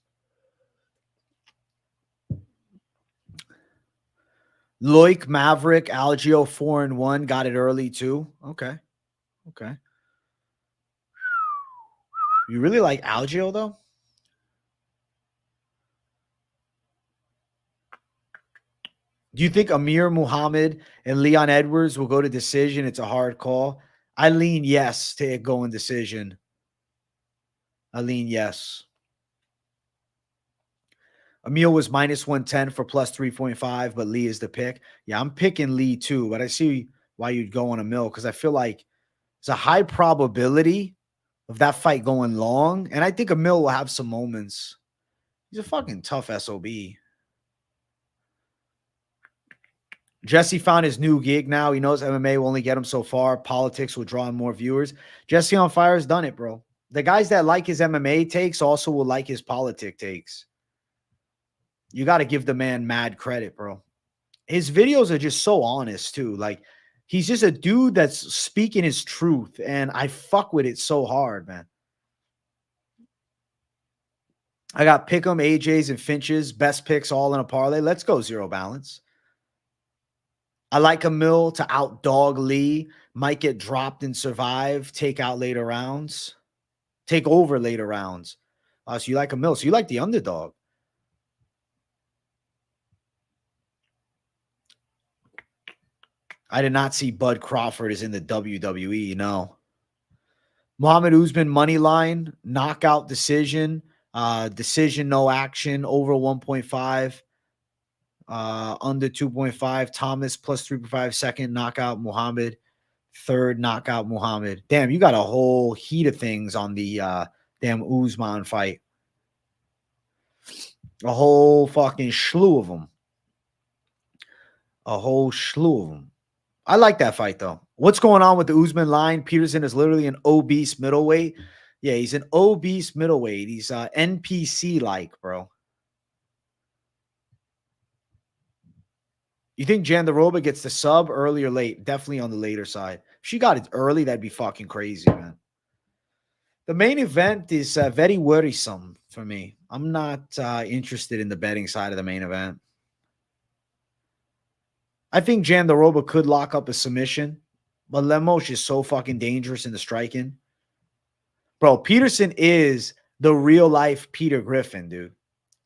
Loik, Maverick, Algeo 4-1. Got it early too. Okay. Okay. You really like Algeo though? Do you think Amir Muhammad and Leon Edwards will go to decision? It's a hard call. I lean yes to it going decision. I lean yes. Amil was -110 for plus 3.5, but Lee is the pick. Yeah, I'm picking Lee too, but I see why you'd go on Amil because I feel like it's a high probability of that fight going long, and I think Amil will have some moments. He's a fucking tough SOB. Jesse found his new gig now. He knows MMA will only get him so far. Politics will draw in more viewers. Jesse on Fire has done it, bro. The guys that like his MMA takes also will like his politic takes. You got to give the man mad credit, bro. His videos are just so honest, too. Like, he's just a dude that's speaking his truth, and I fuck with it so hard, man. I got Pick'em, AJs, and Finches. Best picks all in a parlay. Let's go zero balance. I like Amil to outdog Lee. Might get dropped and survive. Take out later rounds. Take over later rounds. So you like Amil. So you like the underdog. I did not see Bud Crawford is in the WWE. No. Mohammed Usman money line. Knockout decision. Decision no action. Over 1.5. Under 2.5. Thomas plus 3.5. Second knockout Muhammad. Third knockout Muhammad. Damn, you got a whole heat of things on the damn Usman fight. A whole fucking slew of them. A whole slew of them. I like that fight though. What's going on with the Usman line? Petersen is literally an obese middleweight. Yeah, he's an obese middleweight. He's NPC-like, bro. You think Jandiroba gets the sub early or late? Definitely on the later side. If she got it early, that'd be fucking crazy, man. The main event is very worrisome for me. I'm not interested in the betting side of the main event. I think Jandiroba could lock up a submission, but Lemos is so fucking dangerous in the striking. Bro, Petersen is the real-life Peter Griffin, dude.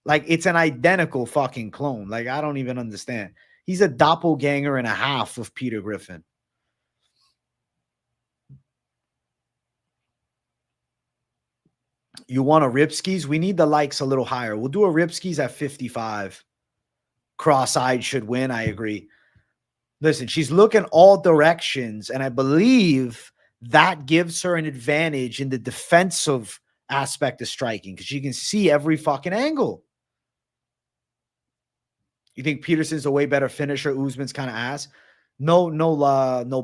Like, it's an identical fucking clone. Like, I don't even understand. He's a doppelganger and a half of Peter Griffin. You want a Ripskis? We need the likes a little higher. We'll do a Ripskis at 55. Cross-eyed should win. I agree. Listen, she's looking all directions, and I believe that gives her an advantage in the defensive aspect of striking because she can see every fucking angle. You think Petersen's a way better finisher? Usman's kind of ass. No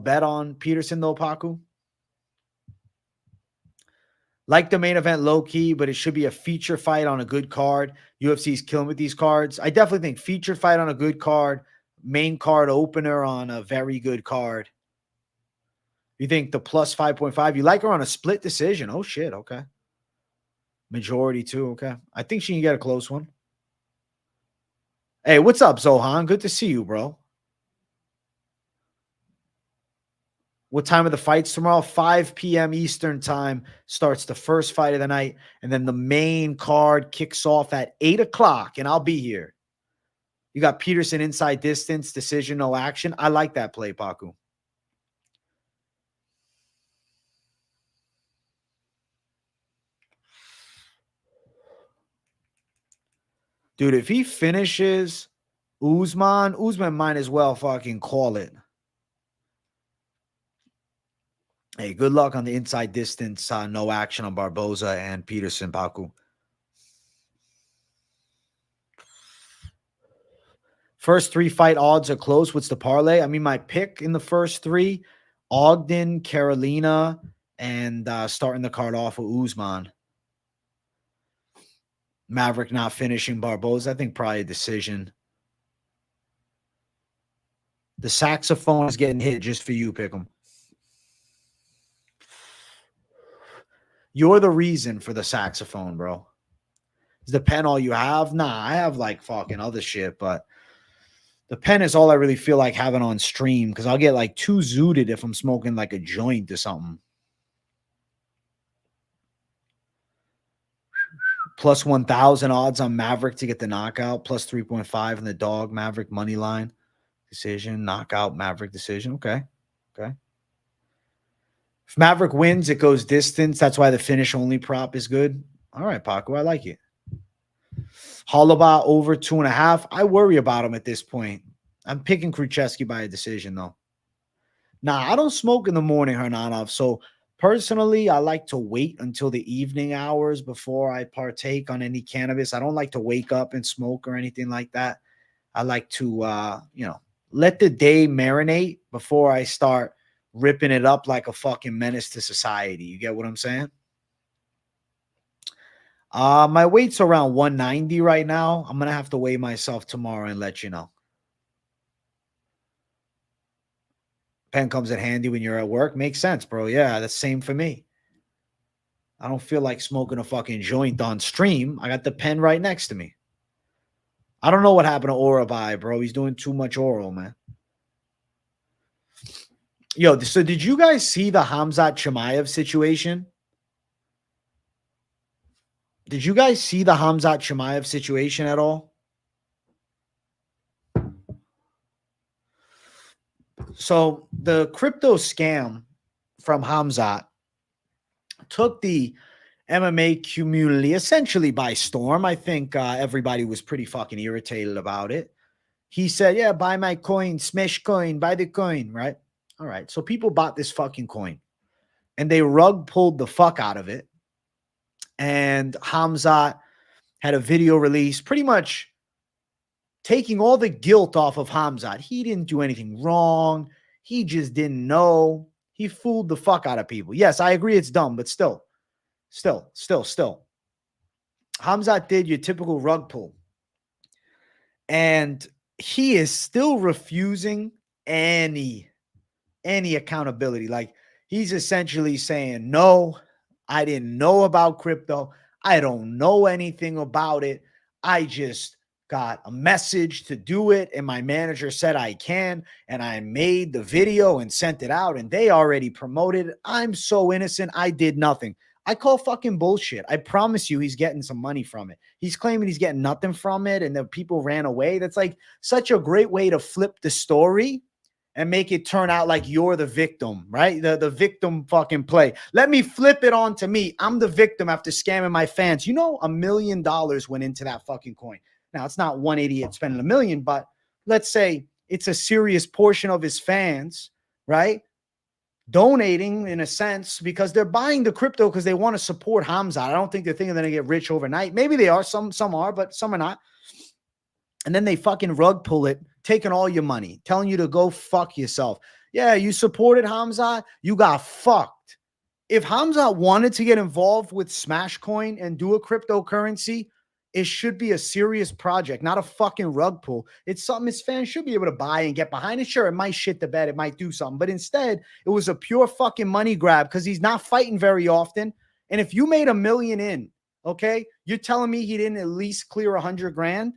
bet on Petersen though, Paku. Like the main event low key, but it should be a feature fight on a good card. UFC's killing with these cards. I definitely think feature fight on a good card, main card opener on a very good card. You think the plus 5.5? You like her on a split decision? Oh shit, okay. Majority too, okay. I think she can get a close one. Hey, what's up, Zohan? Good to see you, bro. What time are the fights tomorrow? 5 p.m. Eastern time starts the first fight of the night, and then the main card kicks off at 8 o'clock, and I'll be here. You got Petersen inside distance, decision, no action. I like that play, Paku. Dude, if he finishes Usman might as well fucking call it. Hey, good luck on the inside distance. No action on Barbosa and Petersen, Paku. First 3 fight odds are close. What's the parlay? I mean, my pick in the first 3, Ogden, Carolina, and starting the card off with Usman. Maverick not finishing Barbosa. I think probably a decision. The saxophone is getting hit just for you, Pick'em. You're the reason for the saxophone, bro. Is the pen all you have? Nah, I have like fucking other shit, but the pen is all I really feel like having on stream because I'll get like too zooted if I'm smoking like a joint or something. Plus 1,000 odds on Maverick to get the knockout. Plus 3.5 in the dog Maverick money line. Decision, knockout, Maverick decision. Okay. Okay. If Maverick wins, it goes distance. That's why the finish only prop is good. All right, Paco, I like it. Holobaugh over 2.5. I worry about him at this point. I'm picking Krzyzewski by a decision, though. Nah, I don't smoke in the morning, Hernanov. So personally, I like to wait until the evening hours before I partake on any cannabis. I don't like to wake up and smoke or anything like that. I like to, let the day marinate before I start ripping it up like a fucking menace to society. You get what I'm saying? My weight's around 190 right now. I'm going to have to weigh myself tomorrow and let you know. Pen comes in handy when you're at work. Makes sense, bro. Yeah, that's same for me. I don't feel like smoking a fucking joint on stream. I got the pen right next to me. I don't know what happened to Orobai, bro. He's doing too much oral, man. Yo, so did you guys see the Khamzat Chimaev situation? Did you guys see the Khamzat Chimaev situation at all? So the crypto scam from Khamzat took the MMA community essentially by storm. I think everybody was pretty fucking irritated about it. He said, yeah, buy my coin, smash coin, buy the coin, right? All right. So people bought this fucking coin and they rug pulled the fuck out of it. And Khamzat had a video release pretty much taking all the guilt off of Khamzat. He didn't do anything wrong. He just didn't know. He fooled the fuck out of people. Yes, I agree it's dumb, but still. Khamzat did your typical rug pull. And he is still refusing any accountability. Like, he's essentially saying, no, I didn't know about crypto. I don't know anything about it. I just got a message to do it, and my manager said I can, and I made the video and sent it out, and they already promoted it. I'm so innocent. I did nothing. I call fucking bullshit. I promise you he's getting some money from it. He's claiming he's getting nothing from it and the people ran away. That's like such a great way to flip the story and make it turn out like you're the victim, right? The victim fucking play. Let me flip it on to me. I'm the victim after scamming my fans. You know, $1 million went into that fucking coin. Now, it's not one idiot spending $1 million, but let's say it's a serious portion of his fans, right? Donating in a sense because they're buying the crypto because they want to support Khamzat. I don't think they're thinking they're going to get rich overnight. Maybe they are. Some are, but some are not. And then they fucking rug pull it, taking all your money, telling you to go fuck yourself. Yeah, you supported Khamzat. You got fucked. If Khamzat wanted to get involved with Smashcoin and do a cryptocurrency, it should be a serious project, not a fucking rug pull. It's something his fans should be able to buy and get behind it. Sure, it might shit the bed. It might do something. But instead, it was a pure fucking money grab because he's not fighting very often. And if you made $1 million in, okay, you're telling me he didn't at least clear 100 grand?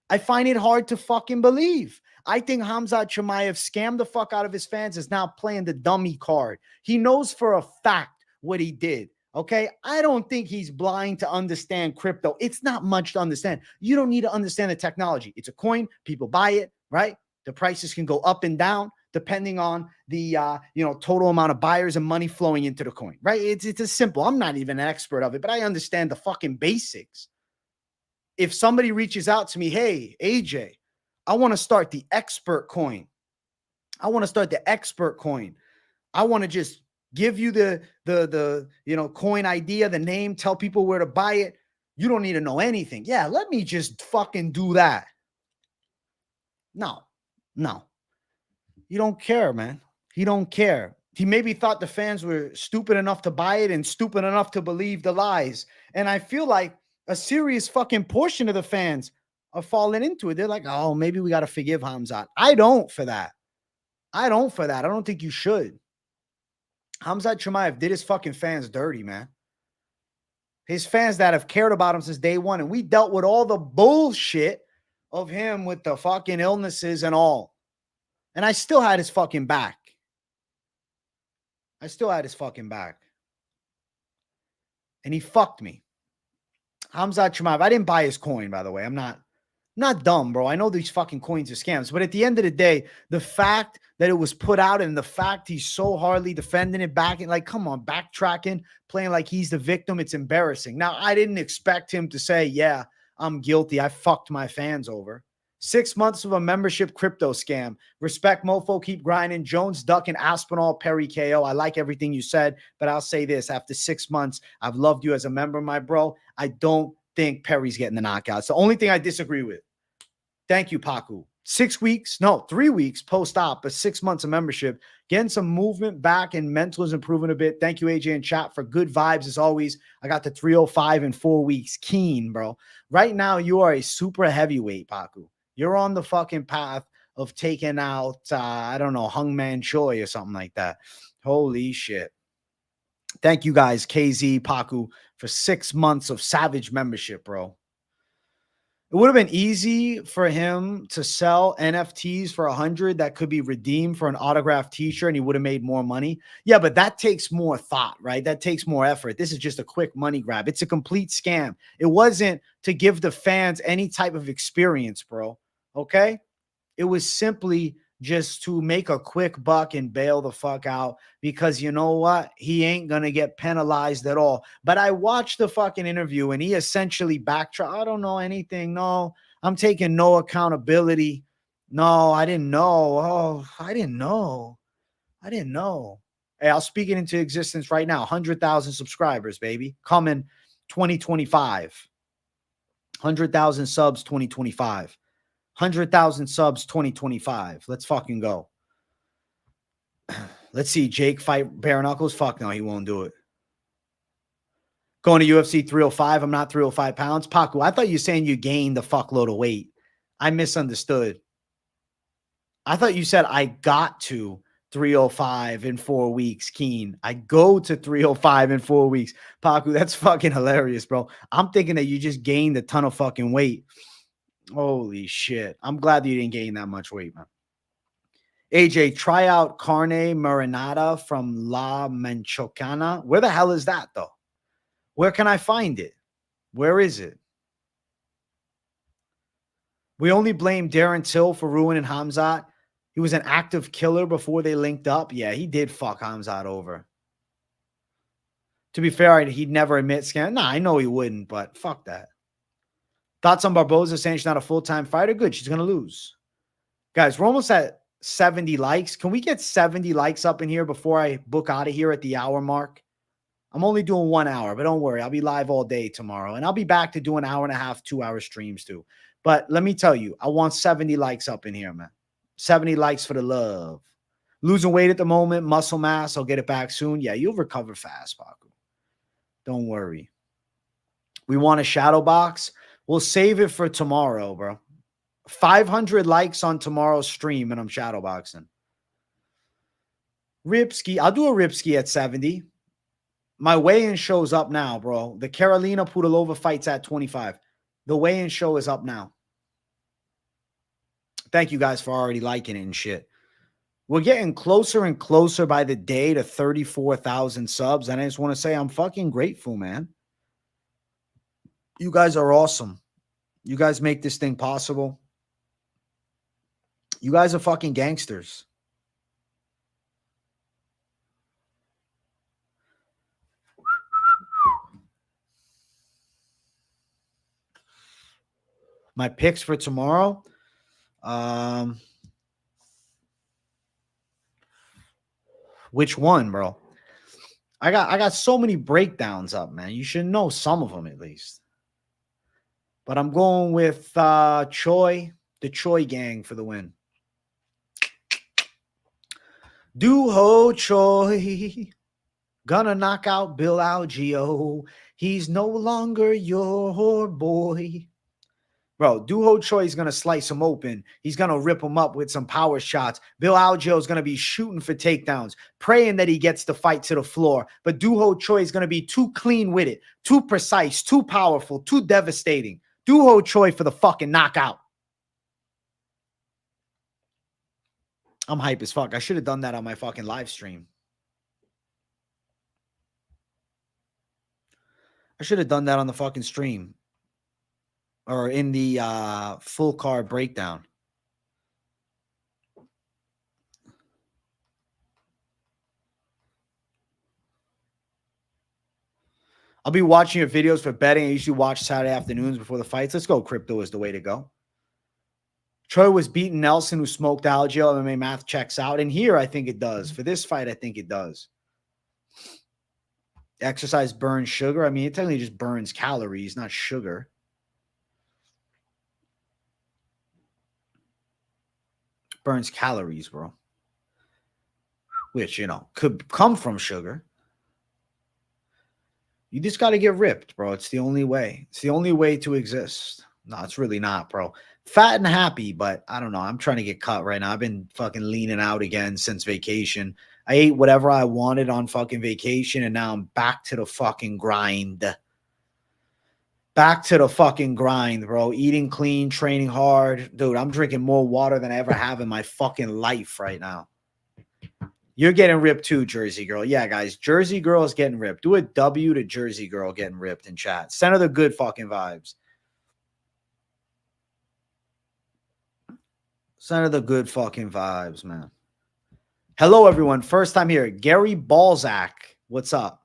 I find it hard to fucking believe. I think Khamzat Chimaev scammed the fuck out of his fans, is now playing the dummy card. He knows for a fact what he did. Okay, I don't think he's blind to understand crypto. It's not much to understand. You don't need to understand the technology. It's a coin. People buy it, right? The prices can go up and down depending on the total amount of buyers and money flowing into the coin, right? It's as simple. I'm not even an expert of it, but I understand the fucking basics. If somebody reaches out to me, hey, AJ, I want to start the expert coin. I want to just give you the coin idea, the name, tell people where to buy it. You don't need to know anything. Yeah, let me just fucking do that. No. You don't care, man. He don't care. He maybe thought the fans were stupid enough to buy it and stupid enough to believe the lies. And I feel like a serious fucking portion of the fans are falling into it. They're like, oh, maybe we got to forgive Khamzat. I don't for that. I don't think you should. Khamzat Chimaev did his fucking fans dirty, man. His fans that have cared about him since day one. And we dealt with all the bullshit of him with the fucking illnesses and all. And I still had his fucking back. And he fucked me. Khamzat Chimaev. I didn't buy his coin, by the way. I'm not dumb, bro. I know these fucking coins are scams. But at the end of the day, the fact that it was put out and the fact he's so hardly defending it back and like, come on, backtracking, playing like he's the victim, it's embarrassing. Now, I didn't expect him to say, yeah, I'm guilty. I fucked my fans over. 6 months of a membership crypto scam. Respect, mofo, keep grinding. Jones, Duck, and Aspinall, Perry, KO. I like everything you said, but I'll say this. After 6 months, I've loved you as a member, my bro. I don't think Perry's getting the knockout. It's the only thing I disagree with. Thank you, Paku. 6 weeks, no, 3 weeks post-op, but 6 months of membership. Getting some movement back and mental is improving a bit. Thank you, AJ and chat, for good vibes as always. I got the 305 in 4 weeks. Keen, bro. Right now, you are a super heavyweight, Paku. You're on the fucking path of taking out, I don't know, Hungman Choi or something like that. Holy shit. Thank you guys, KZ, Paku, for 6 months of Savage membership, bro. It would have been easy for him to sell NFTs for 100 that could be redeemed for an autographed t-shirt and he would have made more money. Yeah, but that takes more thought, right? That takes more effort. This is just a quick money grab. It's a complete scam. It wasn't to give the fans any type of experience, bro. Okay? It was simply just to make a quick buck and bail the fuck out because you know what? He ain't going to get penalized at all. But I watched the fucking interview and he essentially backtracked. I don't know anything. No, I'm taking no accountability. No, I didn't know. Oh, I didn't know. Hey, I'll speak it into existence right now. 100,000 subscribers, baby. Coming 2025. 100,000 subs 2025. 100,000 subs 2025. Let's fucking go. Let's see Jake fight bare knuckles. Fuck no, he won't do it. Going to UFC 305. I'm not 305 pounds. Paku, I thought you were saying you gained a fuckload of weight. I misunderstood. I thought you said I got to 305 in 4 weeks, Keen. I go to 305 in 4 weeks. Paku, that's fucking hilarious, bro. I'm thinking that you just gained a ton of fucking weight. Holy shit. I'm glad that you didn't gain that much weight, man. AJ, try out carne marinata from La Manchocana. Where the hell is that, though? Where can I find it? Where is it? We only blame Darren Till for ruining Khamzat. He was an active killer before they linked up. Yeah, he did fuck Khamzat over. To be fair, he'd never admit scam. Nah, I know he wouldn't, but fuck that. Thoughts on Barbosa saying she's not a full-time fighter? Good. She's going to lose. Guys, we're almost at 70 likes. Can we get 70 likes up in here before I book out of here at the hour mark? I'm only doing 1 hour, but don't worry. I'll be live all day tomorrow. And I'll be back to do an hour and a half, 2-hour streams too. But let me tell you, I want 70 likes up in here, man. 70 likes for the love. Losing weight at the moment, muscle mass. I'll get it back soon. Yeah, you'll recover fast, Paku. Don't worry. We want a shadow box. We'll save it for tomorrow, bro. 500 likes on tomorrow's stream, and I'm shadowboxing. Ripski. I'll do a Ripski at 70. My weigh-in show's up now, bro. The Carolina Pudilová fight's at 25. The weigh-in show is up now. Thank you guys for already liking it and shit. We're getting closer and closer by the day to 34,000 subs, and I just want to say I'm fucking grateful, man. You guys are awesome. You guys make this thing possible. You guys are fucking gangsters. My picks for tomorrow. Which one, bro? I got so many breakdowns up, man. You should know some of them at least. But I'm going with Choi, the Choi gang for the win. Do-ho Choi, gonna knock out Bill Algeo. He's no longer your boy. Bro, Do-ho Choi is going to slice him open. He's going to rip him up with some power shots. Bill Algeo is going to be shooting for takedowns, praying that he gets the fight to the floor. But Do-ho Choi is going to be too clean with it, too precise, too powerful, too devastating. Do-ho Choi for the fucking knockout. I'm hype as fuck. I should have done that on my fucking live stream. I should have done that on the fucking stream. Or in the full card breakdown. I'll be watching your videos for betting. I usually watch Saturday afternoons before the fights. Let's go. Crypto is the way to go. Choi was beating Nelson, who smoked Algeo. MMA math checks out. And here, I think it does. For this fight, I think it does. Exercise burns sugar. I mean, it technically just burns calories, not sugar. Burns calories, bro. Which, you know, could come from sugar. You just got to get ripped, bro. It's the only way. It's the only way to exist. No, it's really not, bro. Fat and happy, but I don't know. I'm trying to get cut right now. I've been fucking leaning out again since vacation. I ate whatever I wanted on fucking vacation, and now I'm back to the fucking grind. Back to the fucking grind, bro. Eating clean, training hard. Dude, I'm drinking more water than I ever have in my fucking life right now. You're getting ripped too, Jersey Girl. Yeah, guys. Jersey Girl is getting ripped. Do a W to Jersey Girl getting ripped in chat. Send her the good fucking vibes. Send her the good fucking vibes, man. Hello, everyone. First time here. Gary Balzac. What's up?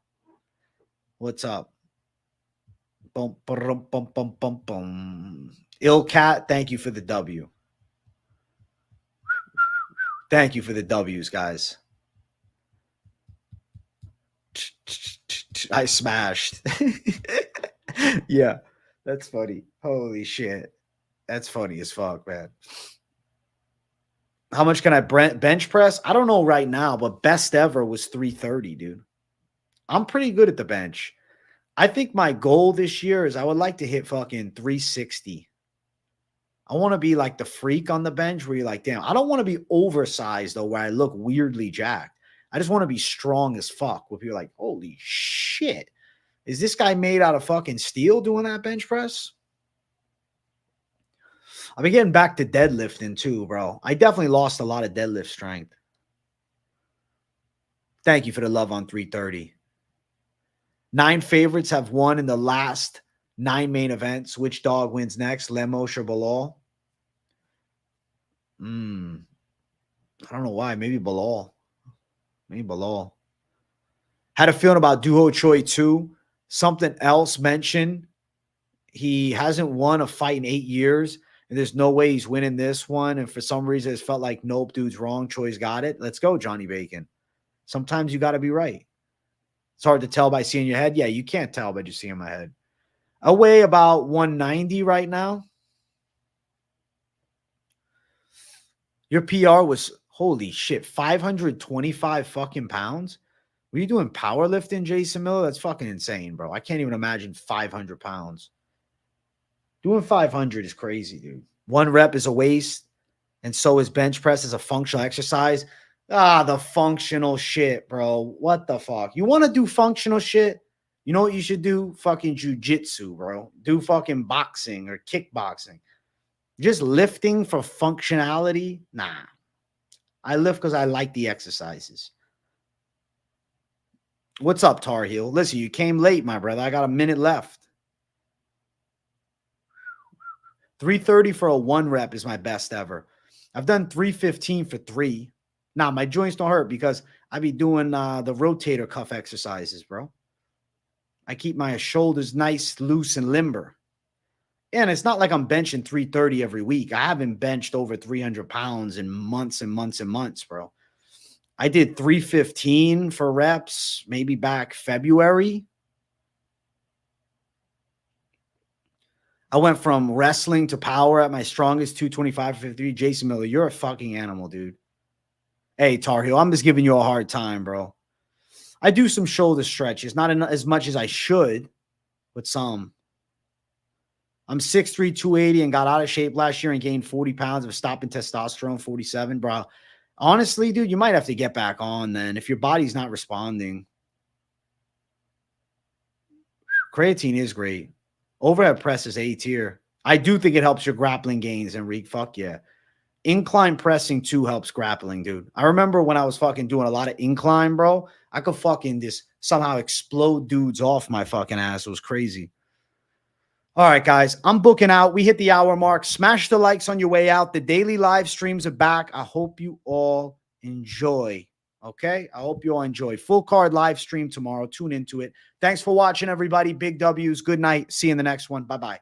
What's up? Bum, bum, bum, bum, bum, bum. Ill Cat, thank you for the W. Thank you for the W's, guys. I smashed. Yeah, that's funny. Holy shit. That's funny as fuck, man. How much can I bench press? I don't know right now, but best ever was 330, dude. I'm pretty good at the bench. I think my goal this year is I would like to hit fucking 360. I want to be like the freak on the bench where you're like, damn, I don't want to be oversized though, where I look weirdly jacked. I just want to be strong as fuck where people are like, holy shit. Is this guy made out of fucking steel doing that bench press? I've been getting back to deadlifting too, bro. I definitely lost a lot of deadlift strength. Thank you for the love on 330. 9 favorites have won in the last 9 main events. Which dog wins next? Lemos or Bilal? I don't know why. Maybe Bilal. Maybe Bilal. Had a feeling about Do-ho Choi too. Something else mentioned. He hasn't won a fight in 8 years. And there's no way he's winning this one. And for some reason, it's felt like, nope, dude's wrong. Choi's got it. Let's go, Johnny Bacon. Sometimes you got to be right. It's hard to tell by seeing your head. Yeah, you can't tell by just seeing my head. I weigh about 190 right now. Your PR was, holy shit, 525 fucking pounds? Were you doing powerlifting, Jason Miller? That's fucking insane, bro. I can't even imagine 500 pounds. Doing 500 is crazy, dude. 1 rep is a waste, and so is bench press as a functional exercise. Ah, the functional shit, bro. What the fuck? You want to do functional shit? You know what you should do? Fucking jujitsu, bro. Do fucking boxing or kickboxing. Just lifting for functionality? Nah. I lift because I like the exercises. What's up, Tar Heel? Listen, you came late, my brother. I got a minute left. 330 for a 1 rep is my best ever. I've done 315 for 3. Now, my joints don't hurt because I be doing the rotator cuff exercises, bro. I keep my shoulders nice, loose, and limber. And it's not like I'm benching 330 every week. I haven't benched over 300 pounds in months and months and months, bro. I did 315 for reps, maybe back February. I went from wrestling to power at my strongest, 225 for 53. Jason Miller, you're a fucking animal, dude. Hey, Tar Heel, I'm just giving you a hard time, bro. I do some shoulder stretches, not as much as I should, but some. I'm 6'3", 280 and got out of shape last year and gained 40 pounds of stopping testosterone, 47, bro. Honestly, dude, you might have to get back on then if your body's not responding. Creatine is great. Overhead press is A tier. I do think it helps your grappling gains, Enrique. Fuck yeah. Incline pressing too helps grappling, dude. I remember when I was fucking doing a lot of incline, bro, I could fucking just somehow explode dudes off my fucking ass. It was crazy. All right, guys, I'm booking out. We hit the hour mark. Smash the likes on your way out. The daily live streams are back. I hope you all enjoy. Okay? I hope you all enjoy. Full card live stream tomorrow. Tune into it. Thanks for watching, everybody. Big W's. Good night. See you in the next one. Bye-bye.